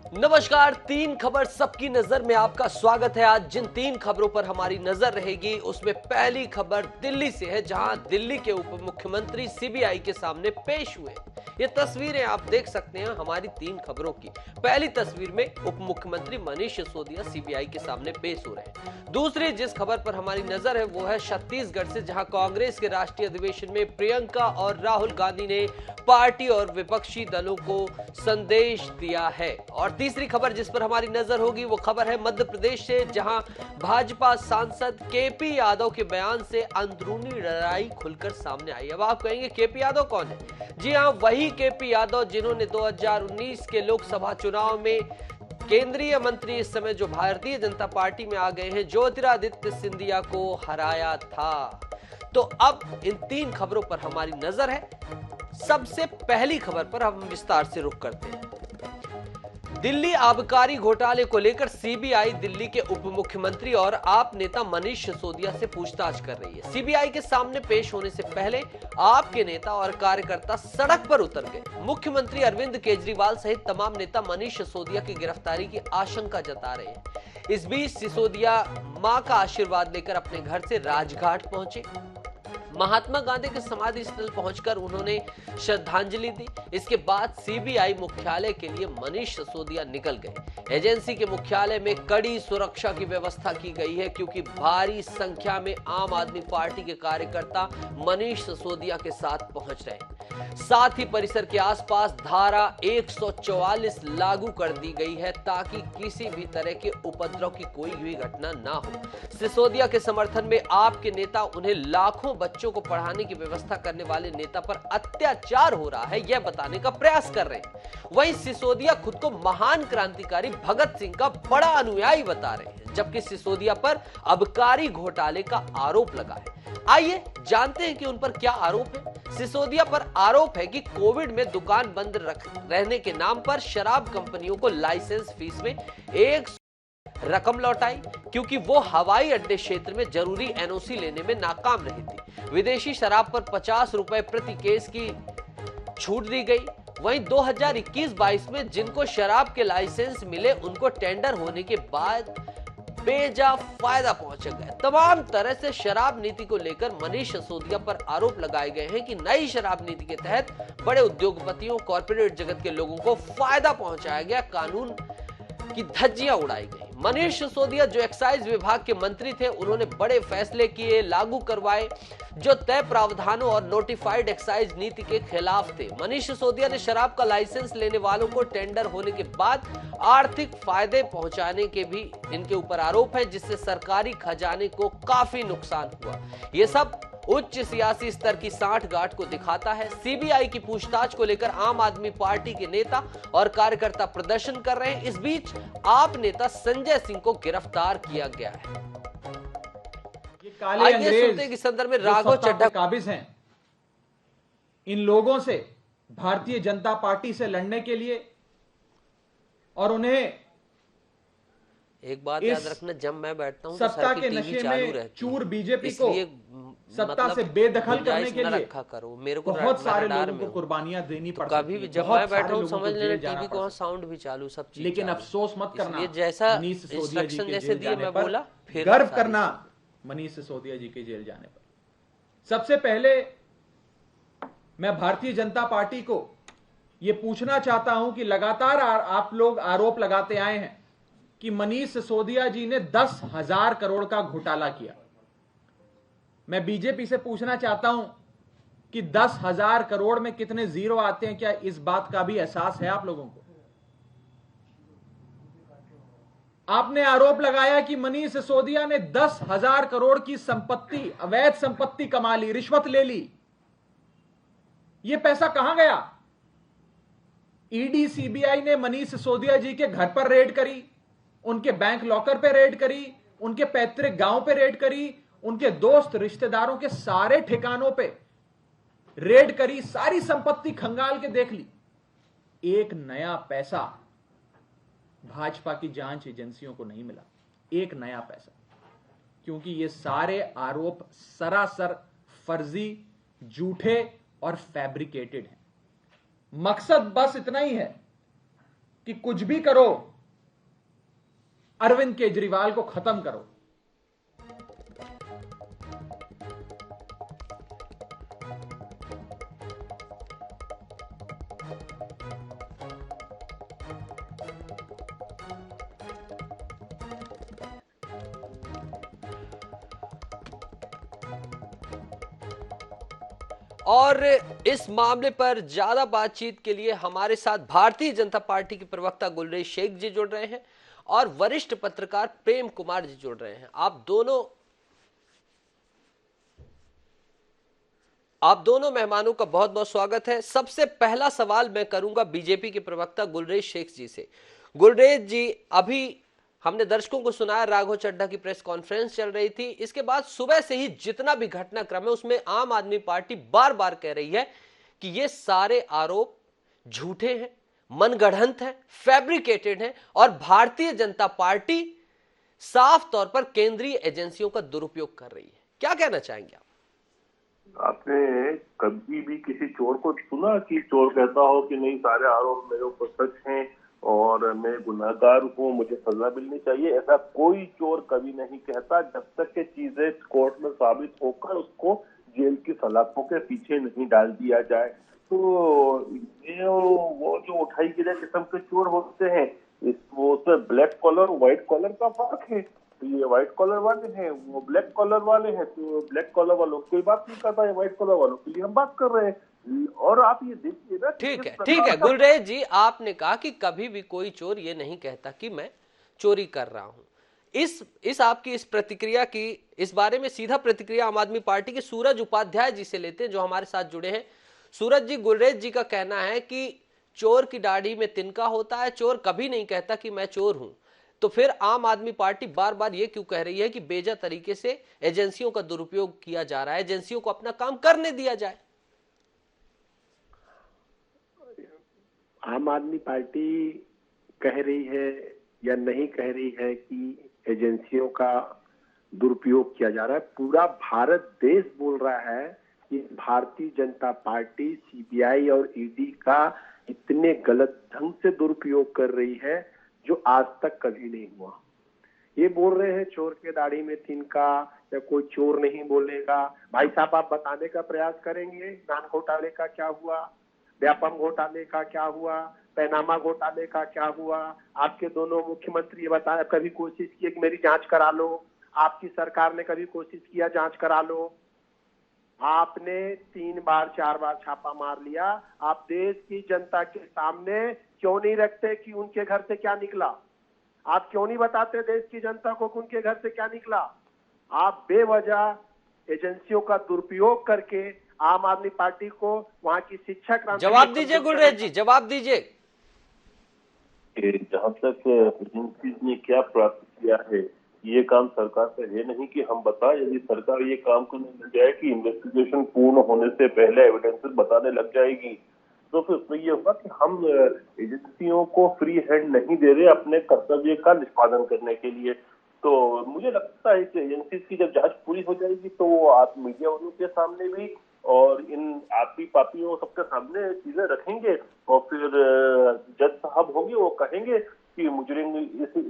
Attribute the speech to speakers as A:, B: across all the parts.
A: नमस्कार। तीन खबर सबकी नजर में आपका स्वागत है। आज जिन तीन खबरों पर हमारी नजर रहेगी उसमें पहली खबर दिल्ली से है, जहां दिल्ली के उप मुख्यमंत्री सीबीआई के सामने पेश हुए। ये तस्वीरें आप देख सकते हैं हमारी तीन खबरों की। पहली तस्वीर में उप मुख्यमंत्री मनीष सिसोदिया सीबीआई के सामने पेश हो रहे हैं। दूसरी जिस खबर पर हमारी नजर है वो है छत्तीसगढ़ से, जहां कांग्रेस के राष्ट्रीय अधिवेशन में प्रियंका और राहुल गांधी ने पार्टी और विपक्षी दलों को संदेश दिया है। और तीसरी खबर जिस पर हमारी नजर होगी वो खबर है मध्य प्रदेश से, जहां भाजपा सांसद केपी यादव के बयान से अंदरूनी लड़ाई खुलकर सामने आई। अब आप कहेंगे केपी यादव कौन है? जी हां, वही केपी यादव जिन्होंने 2019 के लोकसभा चुनाव में केंद्रीय मंत्री इस समय जो भारतीय जनता पार्टी में आ गए हैं, ज्योतिरादित्य सिंधिया को हराया था। तो अब इन तीन खबरों पर हमारी नजर है। सबसे पहली खबर पर हम विस्तार से रुख करते हैं। दिल्ली आबकारी घोटाले को लेकर सीबीआई दिल्ली के उप मुख्यमंत्री और आप नेता मनीष सिसोदिया से पूछताछ कर रही है। सीबीआई के सामने पेश होने से पहले आप के नेता और कार्यकर्ता सड़क पर उतर गए। मुख्यमंत्री अरविंद केजरीवाल सहित तमाम नेता मनीष सिसोदिया की गिरफ्तारी की आशंका जता रहे हैं। इस बीच सिसोदिया मां का आशीर्वाद लेकर अपने घर से राजघाट पहुंचे। महात्मा गांधी के समाधि स्थल पहुंचकर उन्होंने श्रद्धांजलि दी। इसके बाद सीबीआई मुख्यालय के लिए मनीष सिसोदिया निकल गए। एजेंसी के मुख्यालय में कड़ी सुरक्षा की व्यवस्था की गई है, क्योंकि भारी संख्या में आम आदमी पार्टी के कार्यकर्ता मनीष सिसोदिया के साथ पहुंच रहे हैं। साथ ही परिसर के आसपास धारा 144 लागू कर दी गई है, ताकि किसी भी तरह के उपद्रव की कोई भी घटना ना हो। सिसोदिया के समर्थन में आपके नेता उन्हें लाखों बच्चों को पढ़ाने की व्यवस्था करने वाले नेता पर अत्याचार हो रहा है, यह बताने का प्रयास कर रहे हैं। वहीं सिसोदिया खुद को महान क्रांतिकारी भगत सिंह का बड़ा अनुयायी बता रहे हैं, जबकि सिसोदिया पर आबकारी घोटाले का आरोप लगा है। आइए जानते हैं कि उन पर क्या आरोप है। सिसोदिया पर आरोप है कि कोविड में दुकान बंद रहने के नाम पर शराब कंपनियों को लाइसेंस फीस में एक रकम लौटाई, क्योंकि वो हवाई अड्डे क्षेत्र में जरूरी एनओसी लेने में नाकाम रही थी। विदेशी शराब पर 50 रुपए प्रति केस की छूट दी गई। वहीं 2021-22 में जिनको शराब के लाइसेंस मिले उनको टेंडर होने के बाद बेजा फायदा पहुंच गया। तमाम तरह से शराब नीति को लेकर मनीष सिसोदिया पर आरोप लगाए गए हैं कि नई शराब नीति के तहत बड़े उद्योगपतियों, कॉर्पोरेट जगत के लोगों को फायदा पहुंचाया गया, कानून की धज्जियां उड़ाई गई। मनीष सिसोदिया जो एक्साइज विभाग के मंत्री थे, उन्होंने बड़े फैसले किए, लागू करवाए, जो तय प्रावधानों और नोटिफाइड एक्साइज नीति के खिलाफ थे। मनीष सिसोदिया ने शराब का लाइसेंस लेने वालों को टेंडर होने के बाद आर्थिक फायदे पहुंचाने के भी इनके ऊपर आरोप है, जिससे सरकारी खजाने को काफी नुकसान हुआ। ये सब उच्च सियासी स्तर की सांठगांठ को दिखाता है। सीबीआई की पूछताछ को लेकर आम आदमी पार्टी के नेता और कार्यकर्ता प्रदर्शन कर रहे हैं। इस बीच आप नेता संजय सिंह को गिरफ्तार किया गया है।
B: ये काले अंग्रेज
A: के संदर्भ में राघव चड्ढा
B: काबिज हैं। इन लोगों से भारतीय जनता पार्टी से लड़ने के लिए और उन्हें
A: एक बात याद रखना, जब मैं बैठता हूं
B: सत्ता के नशे में चूर बीजेपी को सत्ता से बेदखल करने के लिए
A: रखा करो। मेरे को
B: बहुत सारे लोगों को कुर्बानियां देनी पड़ सकती है।
A: कभी भी जब मैं बैठा हूं समझ लेना टीवी को साउंड भी चालू, सब चीज।
B: लेकिन अफसोस मत करना,
A: जैसा इंस्ट्रक्शन जैसे दिए मैं बोला, फिर
B: गर्व करना मनीष सिसोदिया जी के जेल जाने पर। सबसे पहले मैं भारतीय जनता पार्टी को यह पूछना चाहता हूं कि लगातार आप लोग आरोप लगाते आए हैं कि मनीष सिसोदिया जी ने 10,000 करोड़ का घोटाला किया। मैं बीजेपी से पूछना चाहता हूं कि 10,000 करोड़ में कितने जीरो आते हैं, क्या इस बात का भी एहसास है आप लोगों को? आपने आरोप लगाया कि मनीष सिसोदिया ने 10,000 करोड़ की संपत्ति, अवैध संपत्ति कमा ली, रिश्वत ले ली। यह पैसा कहां गया? ईडी सीबीआई ने मनीष सिसोदिया जी के घर पर रेड करी, उनके बैंक लॉकर पे रेड करी, उनके पैतृक गांव पे रेड करी, उनके दोस्त रिश्तेदारों के सारे ठिकानों पे रेड करी, सारी संपत्ति खंगाल के देख ली। एक नया पैसा भाजपा की जांच एजेंसियों को नहीं मिला, एक नया पैसा, क्योंकि ये सारे आरोप सरासर फर्जी, झूठे और फैब्रिकेटेड हैं। मकसद बस इतना ही है कि कुछ भी करो, अरविंद केजरीवाल को खत्म करो।
A: और इस मामले पर ज्यादा बातचीत के लिए हमारे साथ भारतीय जनता पार्टी के प्रवक्ता गुलरेज शेख जी जुड़ रहे हैं और वरिष्ठ पत्रकार प्रेम कुमार जी जुड़ रहे हैं। आप दोनों मेहमानों का बहुत बहुत स्वागत है। सबसे पहला सवाल मैं करूंगा बीजेपी के प्रवक्ता गुलरेज शेख जी से। गुलरेज जी, अभी हमने दर्शकों को सुनाया राघव चड्ढा की प्रेस कॉन्फ्रेंस चल रही थी, इसके बाद सुबह से ही जितना भी घटनाक्रम है उसमें आम आदमी पार्टी बार बार कह रही है कि ये सारे आरोप झूठे हैं, मनगढ़ंत हैं, फैब्रिकेटेड हैं और भारतीय जनता पार्टी साफ तौर पर केंद्रीय एजेंसियों का दुरुपयोग कर रही है। क्या कहना चाहेंगे आप?
C: आपने कभी भी किसी चोर को सुना कि चोर कहता हो कि नहीं सारे आरोप मेरे ऊपर सच हैं और मैं गुनाहगार हूँ, मुझे सजा मिलनी चाहिए? ऐसा कोई चोर कभी नहीं कहता जब तक कि चीजें कोर्ट में साबित होकर उसको जेल की सलाखों के पीछे नहीं डाल दिया जाए। तो ये वो जो उठाई गिरे किस्म के चोर होते हैं, वो उसमें ब्लैक कॉलर व्हाइट कॉलर का फर्क है। तो ये व्हाइट कॉलर वाले हैं, वो ब्लैक कॉलर वाले हैं, तो ब्लैक कॉलर वालों की कोई बात नहीं करता है, व्हाइट कॉलर वालों के लिए हम बात कर रहे हैं। और आप ये देखिए ना,
A: ठीक है गुलरेज जी, आपने कहा कि कभी भी कोई चोर ये नहीं कहता कि मैं चोरी कर रहा हूं। इस आपकी इस प्रतिक्रिया की, इस बारे में सीधा प्रतिक्रिया आम आदमी पार्टी के सूरज उपाध्याय जी से लेते हैं जो हमारे साथ जुड़े हैं। सूरज जी, गुलरेज जी का कहना है कि चोर की दाढ़ी में तिनका होता है, चोर कभी नहीं कहता कि मैं चोर हूं। तो फिर आम आदमी पार्टी बार बार ये क्यों कह रही है कि बेजा तरीके से एजेंसियों का दुरुपयोग किया जा रहा है, एजेंसियों को अपना काम करने दिया जाए?
D: आम आदमी पार्टी कह रही है या नहीं कह रही है कि एजेंसियों का दुरुपयोग किया जा रहा है? पूरा भारत देश बोल रहा है कि भारतीय जनता पार्टी सीबीआई और ईडी का इतने गलत ढंग से दुरुपयोग कर रही है जो आज तक कभी नहीं हुआ। ये बोल रहे हैं चोर के दाढ़ी में तिनका, या कोई चोर नहीं बोलेगा। भाई साहब, आप बताने का प्रयास करेंगे नान घोटाले का क्या हुआ, व्यापम घोटाले का क्या हुआ, पैनामा घोटाले का क्या हुआ? आपके दोनों मुख्यमंत्री ये बताया, कभी कोशिश की कि मेरी जांच करा लो? आपकी सरकार ने कभी कोशिश किया जांच करा लो? आपने 3 बार 4 बार छापा मार लिया। आप देश की जनता के सामने क्यों नहीं रखते कि उनके घर से क्या निकला? आप क्यों नहीं बताते देश की जनता को कि उनके घर से क्या निकला? आप बेवजह एजेंसियों का दुरुपयोग करके आम आदमी पार्टी को वहां की शिक्षा क्रांति।
A: जवाब दीजिए गुलरेज जी, जवाब दीजिए।
C: जहां तक एजेंसीज ने क्या प्राप्त किया है, ये काम सरकार से है नहीं कि हम बताएं। यदि सरकार ये काम करने लग जाए कि इन्वेस्टिगेशन पूर्ण होने से पहले एविडेंसेस बताने लग जाएगी, तो फिर उसमें ये होगा कि हम एजेंसियों को फ्री हैंड नहीं दे रहे अपने कर्तव्य का निष्पादन करने के लिए। तो मुझे लगता है कि एजेंसीज की जब जांच पूरी हो जाएगी तो वो आप मीडिया वालों के सामने भी और इन आपी पापियों सबके सामने चीजें रखेंगे और फिर जज साहब होंगे, वो कहेंगे कि मुजरिम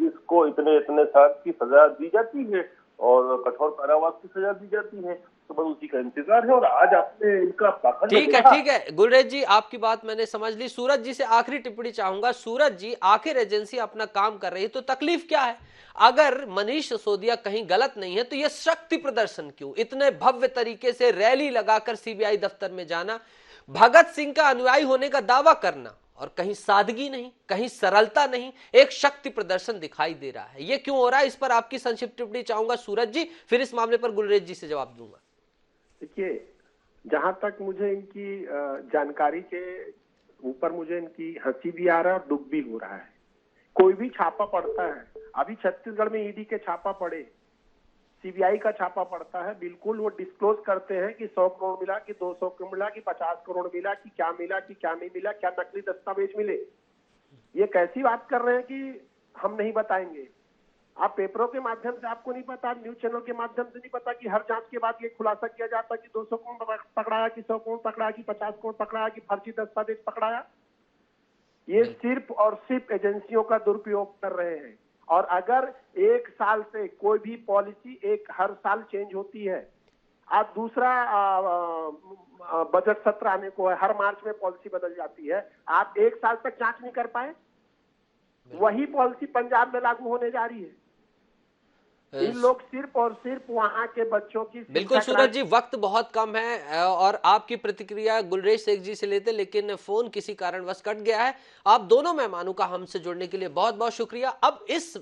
C: इसको इतने साल की सजा दी जाती है और कठोर कारावास की सजा दी जाती है। तो बस उसी का इंतजार है और आज आपने इनका पाखंड देखा।
A: ठीक है गुलरेज जी, आपकी बात मैंने समझ ली। सूरज जी से आखिरी टिप्पणी चाहूंगा। सूरज जी, आखिर एजेंसी अपना काम कर रही है तो तकलीफ क्या है? अगर मनीष सिसोदिया कहीं गलत नहीं है तो यह शक्ति प्रदर्शन क्यों? इतने भव्य तरीके से रैली लगाकर सीबीआई दफ्तर में जाना, भगत सिंह का अनुयायी होने का दावा करना, और कहीं सादगी नहीं, कहीं सरलता नहीं, एक शक्ति प्रदर्शन दिखाई दे रहा है। यह क्यों हो रहा है? इस पर आपकी संक्षिप्त टिप्पणी चाहूंगा सूरज जी, फिर इस मामले पर गुलरेज जी से जवाब दूंगा।
D: देखिए, जहां तक मुझे इनकी जानकारी के ऊपर मुझे इनकी हंसी भी आ रहा है और दुख भी हो रहा है। कोई भी छापा पड़ता है, अभी छत्तीसगढ़ में ईडी के छापा पड़े, सीबीआई का छापा पड़ता है, बिल्कुल वो डिस्क्लोज करते हैं कि 100 करोड़ मिला कि 200 करोड़ मिला कि 50 करोड़ मिला कि क्या मिला कि क्या नहीं मिला, क्या नकली दस्तावेज मिले। ये कैसी बात कर रहे हैं कि हम नहीं बताएंगे? आप पेपरों के माध्यम से आपको नहीं पता, न्यूज चैनल के माध्यम से नहीं पता कि हर जांच के बाद ये खुलासा किया जाता है कि 200 करोड़ पकड़ाया कि 100 करोड़ पकड़ाया कि 50 करोड़ पकड़ाया कि फर्जी दस्तावेज पकड़ाया? ये सिर्फ और सिर्फ एजेंसियों का दुरुपयोग कर रहे हैं। और अगर एक साल से कोई भी पॉलिसी हर साल चेंज होती है, आज दूसरा बजट सत्र आने को है, हर मार्च में पॉलिसी बदल जाती है, आप एक साल तक जांच नहीं कर पाए। वही पॉलिसी पंजाब में लागू होने जा रही है। इन लोग सिर्फ और सिर्फ वहां के बच्चों की।
A: बिल्कुल सूरज जी, वक्त बहुत कम है और आपकी प्रतिक्रिया गुलरेज शेख जी से लेते, लेकिन फोन किसी कारणवश कट गया है। आप दोनों मेहमानों का हमसे जुड़ने के लिए बहुत बहुत शुक्रिया। अब इस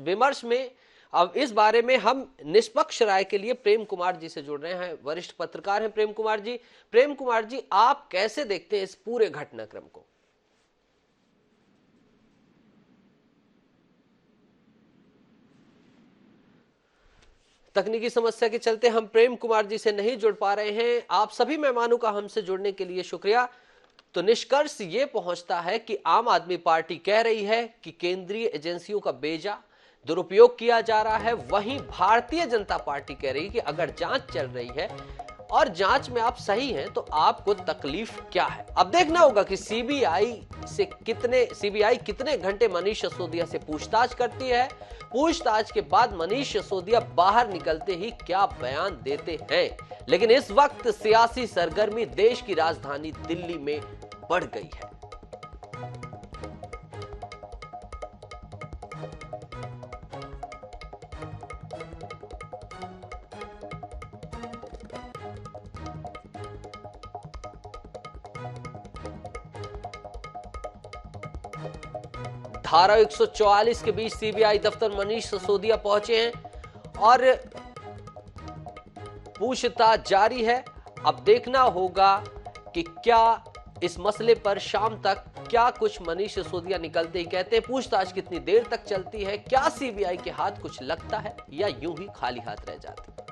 A: विमर्श में, अब इस बारे में हम निष्पक्ष राय के लिए प्रेम कुमार जी से जुड़ रहे हैं, वरिष्ठ पत्रकार हैं प्रेम कुमार जी। प्रेम कुमार जी, आप कैसे देखते हैं इस पूरे घटनाक्रम को? तकनीकी समस्या के चलते हम प्रेम कुमार जी से नहीं जुड़ पा रहे हैं। आप सभी मेहमानों का हमसे जुड़ने के लिए शुक्रिया। तो निष्कर्ष ये पहुंचता है कि आम आदमी पार्टी कह रही है कि केंद्रीय एजेंसियों का बेजा दुरुपयोग किया जा रहा है, वहीं भारतीय जनता पार्टी कह रही है कि अगर जांच चल रही है और जांच में आप सही हैं तो आपको तकलीफ क्या है। अब देखना होगा कि सीबीआई कितने घंटे मनीष सिसोदिया से पूछताछ करती है। पूछताछ के बाद मनीष सिसोदिया बाहर निकलते ही क्या बयान देते हैं। लेकिन इस वक्त सियासी सरगर्मी देश की राजधानी दिल्ली में बढ़ गई है। धारा 144 के बीच सीबीआई दफ्तर मनीष सिसोदिया पहुंचे हैं और पूछताछ जारी है। अब देखना होगा कि क्या इस मसले पर शाम तक क्या कुछ मनीष सिसोदिया निकलते ही कहते हैं, पूछताछ कितनी देर तक चलती है, क्या सीबीआई के हाथ कुछ लगता है या यूं ही खाली हाथ रह जाती है।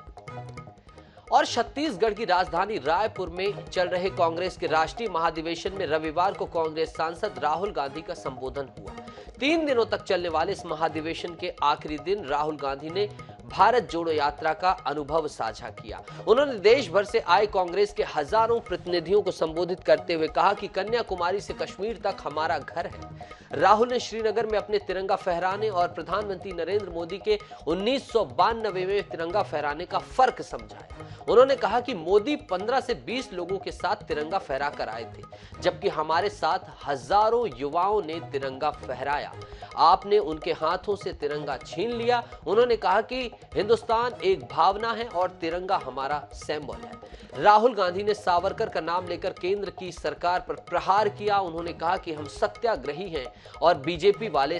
A: और छत्तीसगढ़ की राजधानी रायपुर में चल रहे कांग्रेस के राष्ट्रीय महाधिवेशन में रविवार को कांग्रेस सांसद राहुल गांधी का संबोधन हुआ। 3 दिनों तक चलने वाले इस महाधिवेशन के आखिरी दिन राहुल गांधी ने भारत जोड़ो यात्रा का अनुभव साझा किया। उन्होंने देश भर से आए कांग्रेस के हजारों प्रतिनिधियों को संबोधित करते हुए कहा कि कन्याकुमारी से कश्मीर तक हमारा घर है। राहुल ने श्रीनगर में अपने तिरंगा फहराने और प्रधानमंत्री नरेंद्र मोदी के 1992 में तिरंगा फहराने का फर्क समझाया। उन्होंने कहा कि मोदी 15 से 20 लोगों के साथ तिरंगा फहरा कर आए थे, जबकि हमारे साथ हजारों युवाओं ने तिरंगा फहराया। आपने उनके हाथों से तिरंगा छीन लिया। उन्होंने कहा कि हिंदुस्तान एक भावना है और तिरंगा हमारा सिंबल है। राहुल गांधी ने सावरकर का नाम लेकर केंद्र की सरकार पर प्रहार किया। उन्होंने कहा कि हम सत्याग्रही हैं और बीजेपी वाले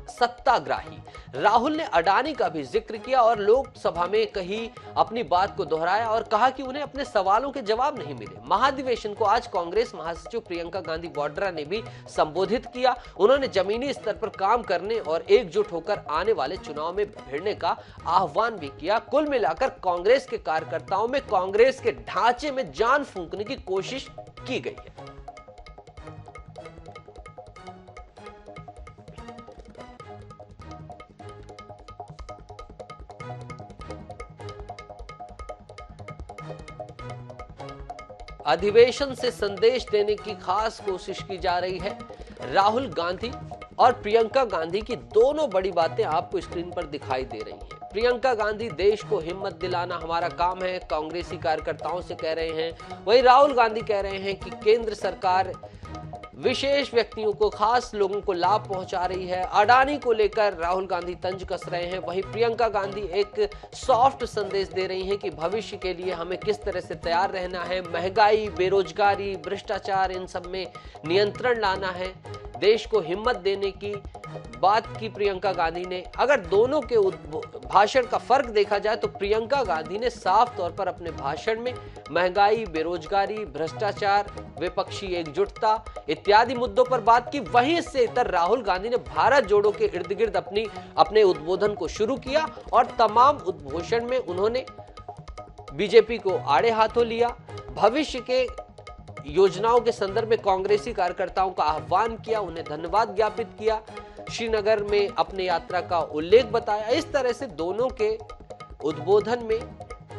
A: सत्ताग्राही। राहुल ने अडानी का भी जिक्र किया और लोकसभा में कही अपनी बात को दोहराया और कहा कि उन्हें अपने सवालों के जवाब नहीं मिले। महाधिवेशन को आज कांग्रेस महासचिव प्रियंका गांधी वाड्रा ने भी संबोधित किया। उन्होंने जमीनी स्तर पर काम करने और एकजुट होकर आने वाले चुनाव में भिड़ने का आह्वान भी किया। कुल मिलाकर कांग्रेस के कार्यकर्ताओं में कांग्रेस के ढांचे में जान फूंकने की कोशिश की गई है। अधिवेशन से संदेश देने की खास कोशिश की जा रही है। राहुल गांधी और प्रियंका गांधी की दोनों बड़ी बातें आपको स्क्रीन पर दिखाई दे रही हैं। प्रियंका गांधी देश को हिम्मत दिलाना हमारा काम है, कांग्रेसी कार्यकर्ताओं से कह रहे हैं। वहीं राहुल गांधी कह रहे हैं कि केंद्र सरकार विशेष व्यक्तियों को, खास लोगों को लाभ पहुंचा रही है। अडानी को लेकर राहुल गांधी तंज कस रहे हैं। वहीं प्रियंका गांधी एक सॉफ्ट संदेश दे रही हैं कि भविष्य के लिए हमें किस तरह से तैयार रहना है। महंगाई, बेरोजगारी, भ्रष्टाचार, इन सब में नियंत्रण लाना है। देश को हिम्मत देने की बात की प्रियंका गांधी ने। अगर दोनों के भाषण का फर्क देखा जाए तो प्रियंका गांधी ने साफ तौर पर अपने भाषण में महंगाई, बेरोजगारी, भ्रष्टाचार, विपक्षी एकजुटता इत्यादि मुद्दों पर बात की। वहीं इससे इतर राहुल गांधी ने भारत जोड़ो के इर्द गिर्द अपने उद्बोधन को शुरू किया और तमाम उद्घोषण में उन्होंने बीजेपी को आड़े हाथों लिया। भविष्य के योजनाओं के संदर्भ में कांग्रेसी कार्यकर्ताओं का आह्वान किया, उन्हें धन्यवाद ज्ञापित किया, श्रीनगर में अपने यात्रा का उल्लेख बताया। इस तरह से दोनों के उद्बोधन में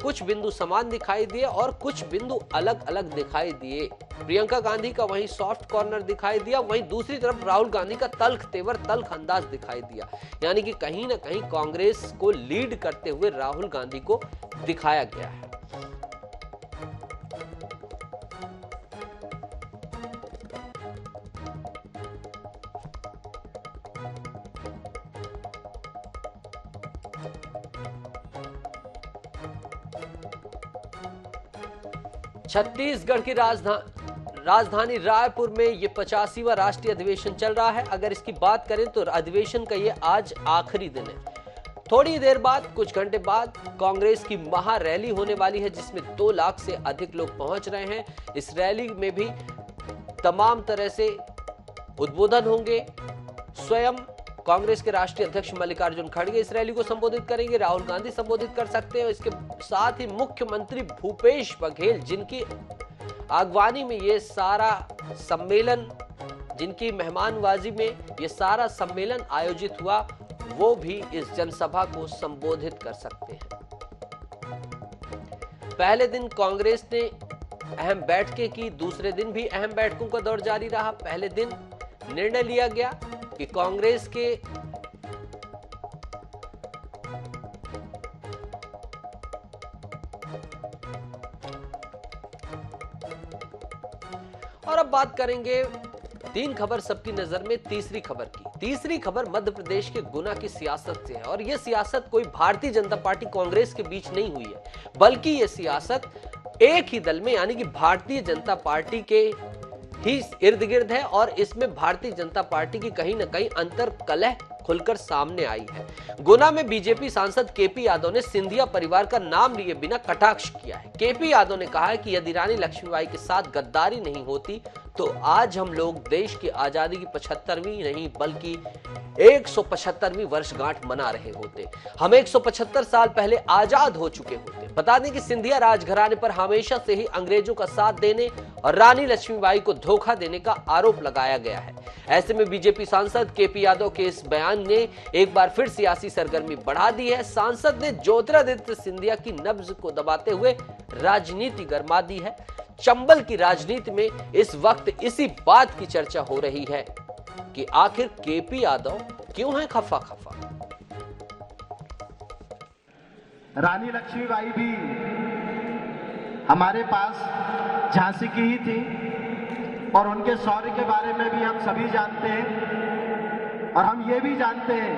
A: कुछ बिंदु समान दिखाई दिए और कुछ बिंदु अलग अलग दिखाई दिए। प्रियंका गांधी का वहीं सॉफ्ट कॉर्नर दिखाई दिया, वहीं दूसरी तरफ राहुल गांधी का तल्ख तेवर, तल्ख अंदाज दिखाई दिया। यानी कि कहीं ना कहीं कांग्रेस को लीड करते हुए राहुल गांधी को दिखाया गया है। छत्तीसगढ़ की राजधानी रायपुर में ये 85वां राष्ट्रीय अधिवेशन चल रहा है। अगर इसकी बात करें तो अधिवेशन का ये आज आखिरी दिन है। थोड़ी देर बाद, कुछ घंटे बाद कांग्रेस की महा रैली होने वाली है, जिसमें 2 लाख से अधिक लोग पहुंच रहे हैं। इस रैली में भी तमाम तरह से उद्बोधन होंगे। स्वयं कांग्रेस के राष्ट्रीय अध्यक्ष मल्लिकार्जुन खड़गे इस रैली को संबोधित करेंगे, राहुल गांधी संबोधित कर सकते हैं। इसके साथ ही मुख्यमंत्री भूपेश बघेल, जिनकी अगवानी में ये सारा सम्मेलन, जिनकी मेहमानबाजी में ये सारा सम्मेलन आयोजित हुआ, वो भी इस जनसभा को संबोधित कर सकते हैं। पहले दिन कांग्रेस ने अहम बैठकें की, दूसरे दिन भी अहम बैठकों का दौर जारी रहा। पहले दिन निर्णय लिया गया कि कांग्रेस के और अब बात करेंगे 3 खबर सबकी नजर में तीसरी खबर की। तीसरी खबर मध्य प्रदेश के गुना की सियासत से है और यह सियासत कोई भारतीय जनता पार्टी कांग्रेस के बीच नहीं हुई है, बल्कि यह सियासत एक ही दल में यानी कि भारतीय जनता पार्टी के ही इर्द गिर्द है और इसमें भारतीय जनता पार्टी की कहीं ना कहीं अंतर कलह खुलकर सामने आई है। गुना में बीजेपी सांसद केपी यादव ने सिंधिया परिवार का नाम लिए बिना कटाक्ष किया है। केपी यादव ने कहा है कि यदि रानी लक्ष्मीबाई के साथ गद्दारी नहीं होती तो आज हम लोग देश की आजादी की 75वीं नहीं बल्कि 175वीं वर्षगांठ मना रहे होते। हम 175 साल पहले आजाद हो चुके होते। बता दें कि सिंधिया राजघराने पर हमेशा से ही अंग्रेजों का साथ देने और रानी लक्ष्मीबाई को धोखा देने का आरोप लगाया गया है। ऐसे में बीजेपी सांसद केपी यादव के इस बयान ने एक बार फिर सियासी सरगर्मी बढ़ा दी है। सांसद ने ज्योतिरादित्य सिंधिया की नब्ज को दबाते हुए राजनीति गरमा दी है। चंबल की राजनीति में इस वक्त इसी बात की चर्चा हो रही है कि आखिर केपी यादव क्यों है खफा खफा।
E: रानी लक्ष्मीबाई भी हमारे पास झांसी की ही थी और उनके शौर्य के बारे में भी हम सभी जानते हैं और हम ये भी जानते हैं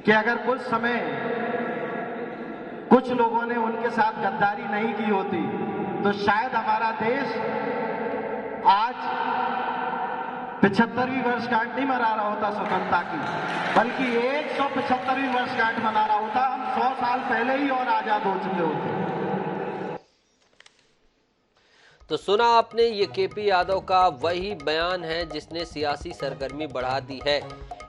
E: कि अगर कुछ समय कुछ लोगों ने उनके साथ गद्दारी नहीं की होती तो शायद हमारा देश आज 75वीं वर्षगांठ नहीं मना रहा होता स्वतंत्रता की, बल्कि 175वीं वर्षगांठ मना रहा होता। हम 100 साल पहले ही और आजाद हो चुके होते।
A: तो सुना आपने, ये केपी यादव का वही बयान है जिसने सियासी सरगर्मी बढ़ा दी है।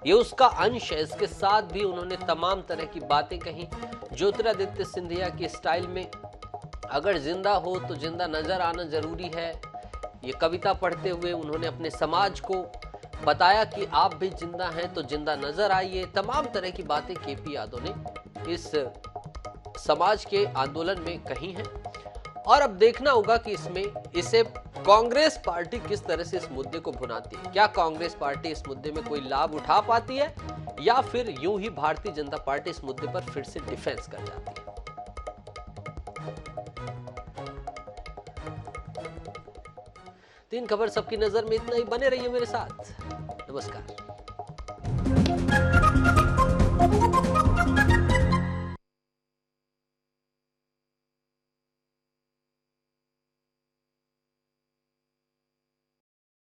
A: ये उसका अंश है। इसके साथ भी उन्होंने तमाम तरह की बातें कही। ज्योतिरादित्य सिंधिया की स्टाइल में अगर जिंदा हो तो जिंदा नजर आना जरूरी है। ये कविता पढ़ते हुए उन्होंने अपने समाज को बताया कि आप भी जिंदा हैं तो जिंदा नजर आइए। तमाम तरह की बातें केपी यादव ने इस समाज के आंदोलन में कही हैं और अब देखना होगा कि इसमें इसे कांग्रेस पार्टी किस तरह से इस मुद्दे को भुनाती है। क्या कांग्रेस पार्टी इस मुद्दे में कोई लाभ उठा पाती है या फिर यूं ही भारतीय जनता पार्टी इस मुद्दे पर फिर से डिफेंस कर जाती है। 3 खबर सबकी नजर में इतना ही। बने रहिए मेरे साथ। नमस्कार।